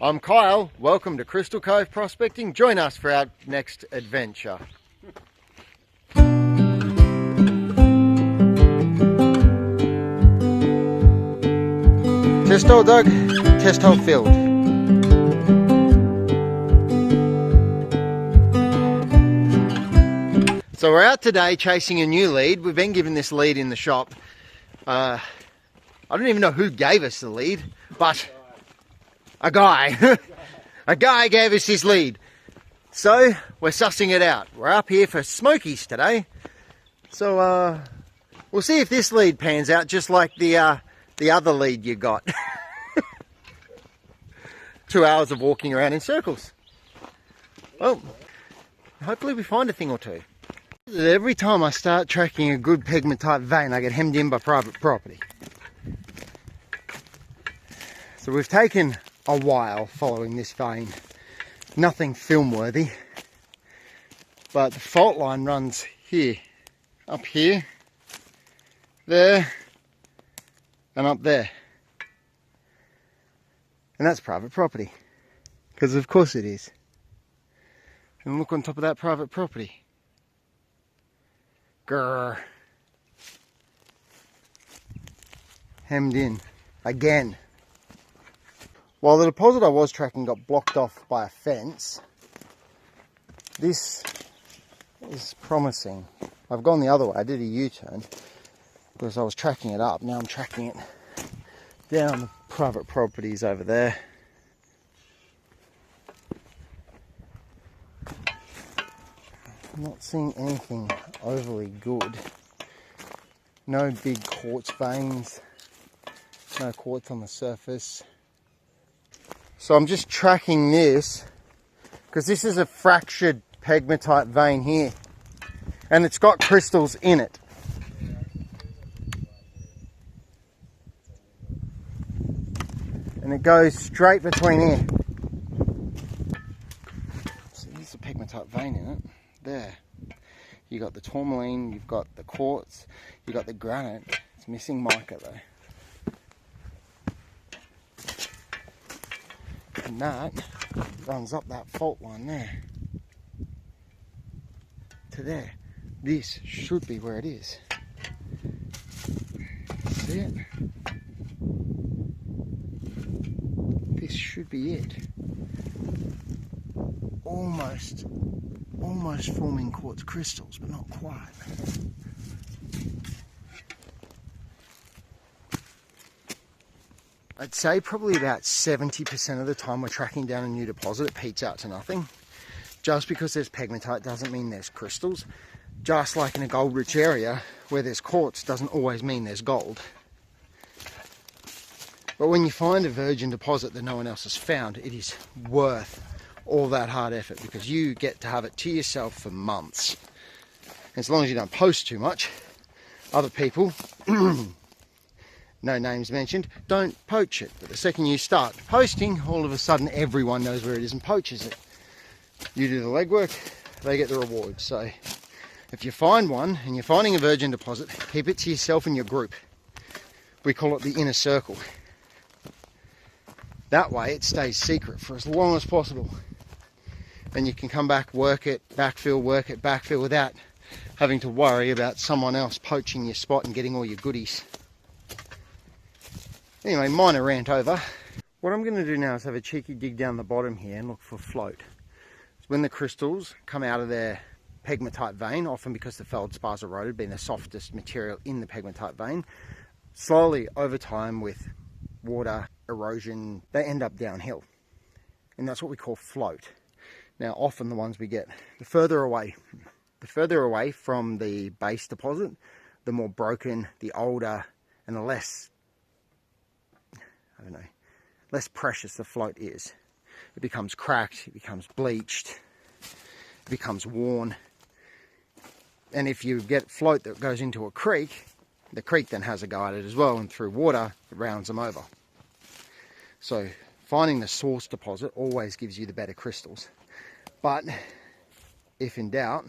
I'm Kyle, welcome to Crystal Cove Prospecting. Join us for our next adventure. Test hole dug, test hole filled. So we're out today chasing a new lead. We've been given this lead in the shop. I don't even know who gave us the lead, but a guy. A guy gave us his lead. So we're sussing it out. We're up here for smokies today. So we'll see if this lead pans out just like the other lead you got. 2 hours of walking around in circles. Well, hopefully we find a thing or two. Every time I start tracking a good pegmatite vein, I get hemmed in by private property. So we've taken a while following this vein. Nothing film worthy. But the fault line runs here, up here, there, and up there. And that's private property. Because of course it is. And look on top of that private property. Grrr. Hemmed in. Again. While the deposit I was tracking got blocked off by a fence, this is promising. I've gone the other way. I did a U-turn because I was tracking it up. Now I'm tracking it down the private properties over there. I'm not seeing anything overly good. No big quartz veins. No quartz on the surface. So I'm just tracking this because this is a fractured pegmatite vein here. And it's got crystals in it. And it goes straight between here. So there's a pegmatite vein in it. There. You got the tourmaline, you've got the quartz, you've got the granite. It's missing mica though. And that runs up that fault line there. To there. This should be where it is. See it? This should be it. Almost forming quartz crystals, but not quite. I'd say probably about 70% of the time we're tracking down a new deposit, it peats out to nothing. Just because there's pegmatite doesn't mean there's crystals. Just like in a gold-rich area where there's quartz doesn't always mean there's gold. But when you find a virgin deposit that no one else has found, it is worth all that hard effort because you get to have it to yourself for months. As long as you don't post too much, other people, no names mentioned, don't poach it. But the second you start posting, all of a sudden everyone knows where it is and poaches it. You do the legwork, they get the reward. So if you find one and you're finding a virgin deposit, keep it to yourself and your group. We call it the inner circle. That way it stays secret for as long as possible. And you can come back, work it, backfill without having to worry about someone else poaching your spot and getting all your goodies. Anyway, minor rant over. What I'm going to do now is have a cheeky dig down the bottom here and look for float. When the crystals come out of their pegmatite vein, often because the feldspars eroded, being the softest material in the pegmatite vein, slowly over time with water, erosion, they end up downhill. And that's what we call float. Now often the ones we get, the further away from the base deposit, the more broken, the older, and the less precious the float is. It becomes cracked, it becomes bleached, it becomes worn. And if you get float that goes into a creek, the creek then has a go at it as well, and through water, it rounds them over. So finding the source deposit always gives you the better crystals. But if in doubt,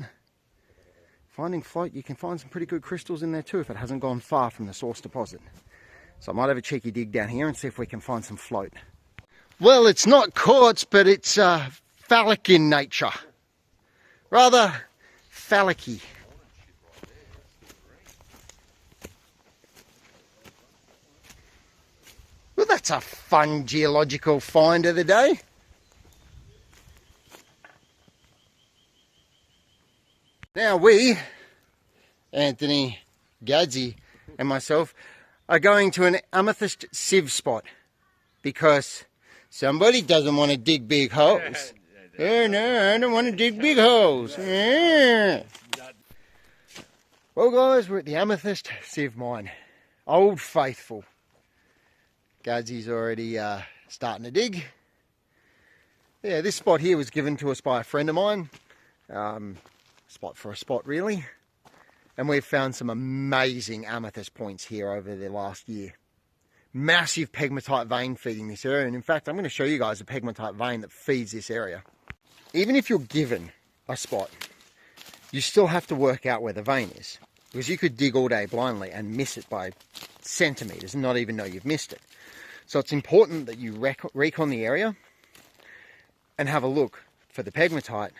finding float, you can find some pretty good crystals in there too if it hasn't gone far from the source deposit. So I might have a cheeky dig down here and see if we can find some float. Well, it's not quartz, but it's phallic in nature. Rather phallic-y. Well, that's a fun geological find of the day. Now we, Anthony, Gadzeey and myself, are going to an amethyst sieve spot because somebody doesn't want to dig big holes. Oh no, I don't want to dig big holes. Yeah. Well guys, we're at the Amethyst sieve mine. Old faithful. Gadzeey's already starting to dig. Yeah, this spot here was given to us by a friend of mine. Spot for a spot really. And we've found some amazing amethyst points here over the last year. Massive pegmatite vein feeding this area, and in fact I'm going to show you guys a pegmatite vein that feeds this area. Even if you're given a spot, you still have to work out where the vein is, because you could dig all day blindly and miss it by centimeters and not even know you've missed it. So it's important that you recon the area and have a look for the pegmatite,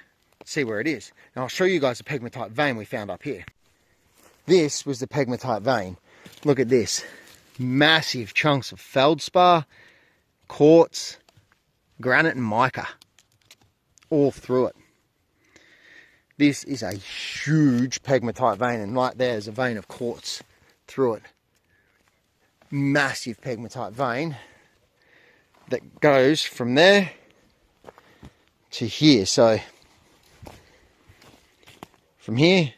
see where it is. And I'll show you guys the pegmatite vein we found up here. This was the pegmatite vein. Look at this. Massive chunks of feldspar, quartz, granite and mica all through it. This is a huge pegmatite vein, and right there's a vein of quartz through it. Massive pegmatite vein that goes from there to here. So from here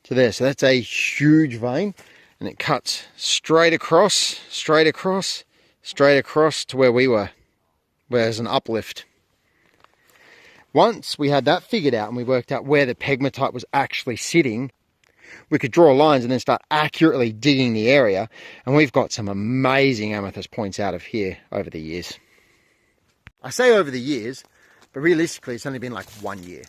to there. So that's a huge vein, and it cuts straight across to where we were, where there's an uplift. Once we had that figured out and we worked out where the pegmatite was actually sitting, we could draw lines and then start accurately digging the area. And we've got some amazing amethyst points out of here over the years. I say over the years, but realistically it's only been like 1 year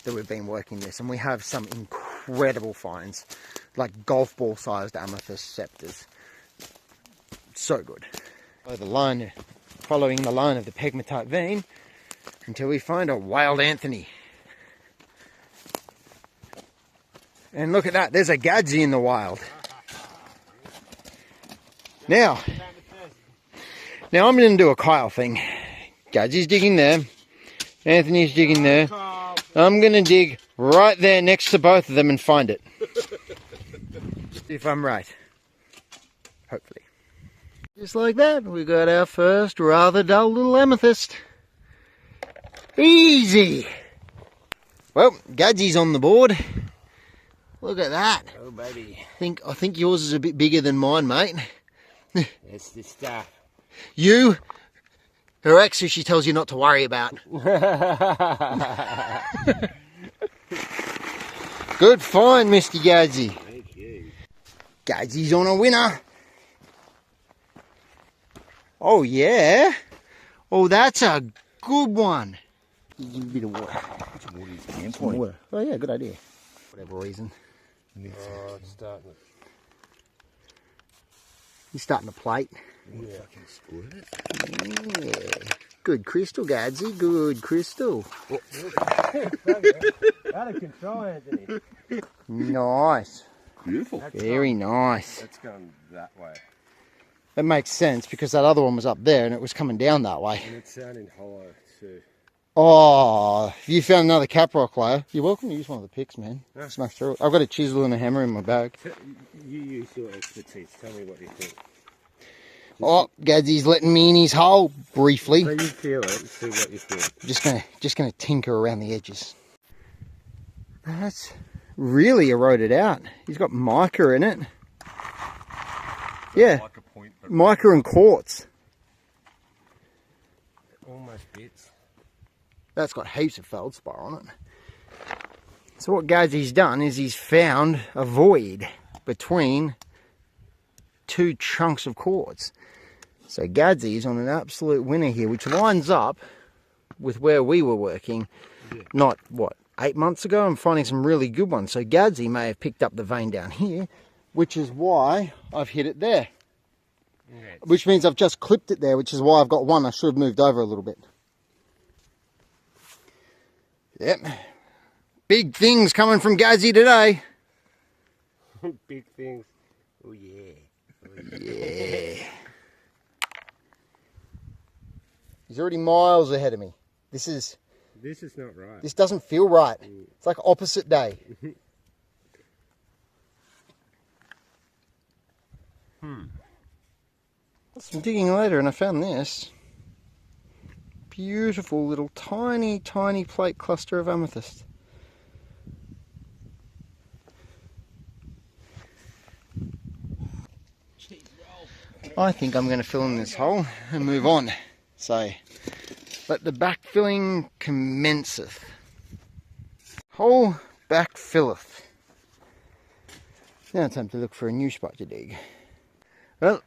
that we've been working this, and we have some incredible finds, like golf ball sized amethyst scepters. So good. Following the line of the pegmatite vein until we find a wild Anthony. And look at that, there's a gadzeey in the wild. Now I'm going to do a Kyle thing. Gadzeey's digging there, Anthony's digging there. I'm going to dig right there next to both of them and find it. If I'm right. Hopefully. Just like that, we got our first rather dull little amethyst. Easy! Well, Gadzeey's on the board. Look at that. Oh, baby. I think yours is a bit bigger than mine, mate. It's the stuff. You, her ex, who she tells you not to worry about. Good find, Mr. Gadzeey. Thank you. Gadzeey's on a winner. Oh, yeah. Oh, that's a good one. Give a bit of water. Some water is the Some water. Oh, yeah, good idea. Whatever reason. Oh, it's starting to... You're starting to plate. Yeah. Fucking squirt it. Yeah. Good crystal, Gadzeey. Good crystal. Out of control, Anthony. Nice. Beautiful. Very nice. That's going that way. That makes sense because that other one was up there and it was coming down that way. And it's sounding hollow too. Oh, if you found another caprock layer, you're welcome to use one of the picks, man. Yeah. Smash through it. I've got a chisel and a hammer in my bag. You use your expertise. Tell me what you think. Oh, Gadzeey's letting me in his hole briefly. So you feel it and see what you think. Just gonna tinker around the edges. That's really eroded out. He's got mica in it. Yeah, mica and quartz. Almost bits. That's got heaps of feldspar on it. So what Gadzeey's done is he's found a void between two chunks of quartz. So Gadzeey's on an absolute winner here, which lines up with where we were working, not, what, 8 months ago? I'm finding some really good ones. So Gadzeey may have picked up the vein down here, which is why I've hit it there. Yeah. Which means I've just clipped it there, which is why I've got one. I should have moved over a little bit. Yep. Big things coming from Gadzeey today. Big things. Oh yeah. Oh, Yeah. He's already miles ahead of me. This is not right. This doesn't feel right. It's like opposite day. Some digging later and I found this. Beautiful little tiny plate cluster of amethyst. I think I'm going to fill in this hole and move on. So, let the backfilling commenceth. Hole backfilleth. Now it's time to look for a new spot to dig. Well,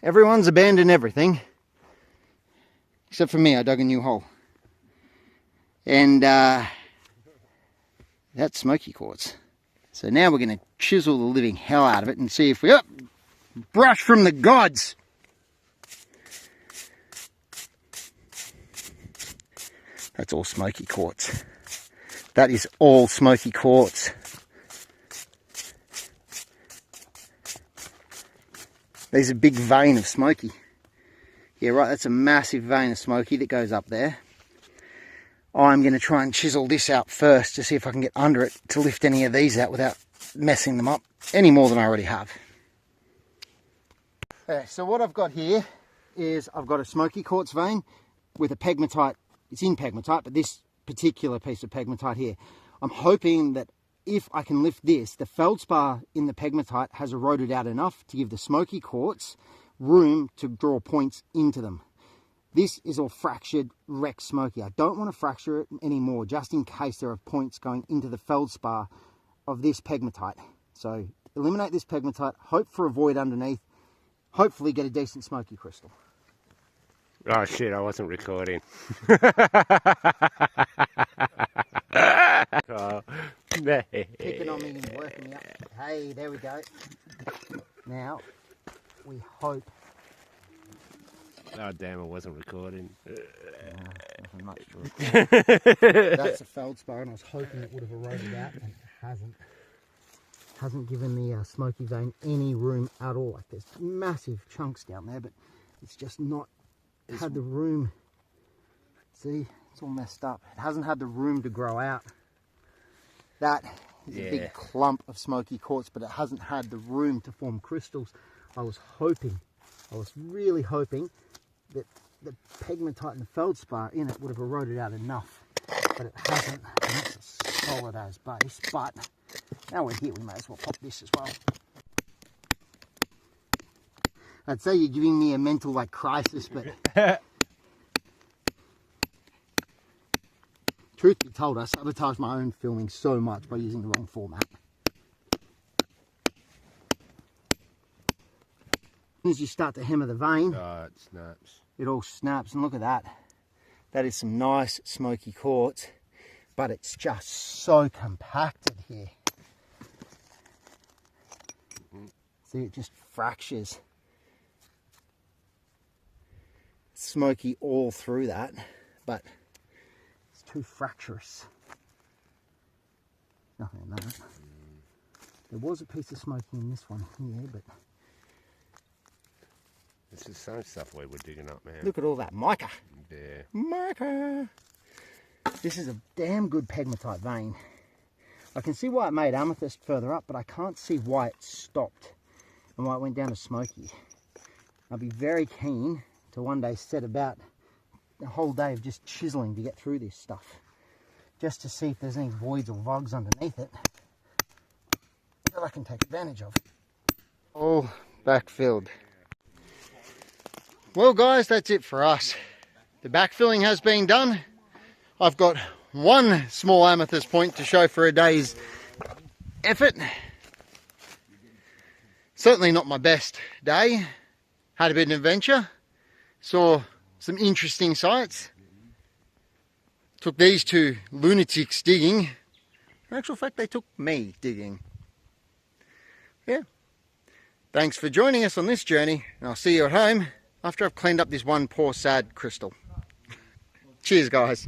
everyone's abandoned everything. Except for me, I dug a new hole. And that's smoky quartz. So now we're going to chisel the living hell out of it and see if we... Oh, brush from the gods! That's all smoky quartz. That is all smoky quartz. There's a big vein of smoky. Yeah, right, that's a massive vein of smoky that goes up there. I'm going to try and chisel this out first to see if I can get under it to lift any of these out without messing them up any more than I already have. Okay, so what I've got here is I've got a smoky quartz vein with a pegmatite. It's in pegmatite, but this particular piece of pegmatite here, I'm hoping that if I can lift this, the feldspar in the pegmatite has eroded out enough to give the smoky quartz room to draw points into them. This is all fractured, wrecked smoky. I don't want to fracture it anymore, just in case there are points going into the feldspar of this pegmatite. So eliminate this pegmatite, hope for a void underneath, hopefully get a decent smoky crystal. Oh shit, I wasn't recording. Oh, no. Picking on me and working me up. Hey, there we go. Now, we hope... Oh damn, I wasn't recording. Nothing much to record. That's a feldspar and I was hoping it would have eroded out and it hasn't. Hasn't given the smoky vein any room at all. Like there's massive chunks down there, but it's just not had the room. See, it's all messed up. It hasn't had the room to grow out. That is a big clump of smoky quartz, but it hasn't had the room to form crystals. I was really hoping that the pegmatite and the feldspar in it would have eroded out enough, but it hasn't. And it's a solid as base, but now we're here, we may as well pop this as well. I'd say you're giving me a mental like crisis, but truth be told, I sabotaged my own filming so much by using the wrong format. As you start to hammer the vein, it snaps. It all snaps, and look at that. That is some nice smoky quartz, but it's just so compacted here. See, it just fractures. Smoky all through that, but it's too fracturous. Nothing in that. There was a piece of smoky in this one here, but This is the same stuff we were digging up, man. look at all that mica. Yeah. Mica. This is a damn good pegmatite vein. I can see why it made amethyst further up, but I can't see why it stopped and why it went down to smoky. I'll be very keen to one day set about a whole day of just chiseling to get through this stuff, just to see if there's any voids or vogs underneath it that I can take advantage of. All backfilled. Well guys, that's it for us. The backfilling has been done. I've got one small amethyst point to show for a day's effort. Certainly not my best day. Had a bit of an adventure. Saw some interesting sights. Took these two lunatics digging. In actual fact, they took me digging. Yeah. Thanks for joining us on this journey, and I'll see you at home after I've cleaned up this one poor sad crystal. Cheers, guys.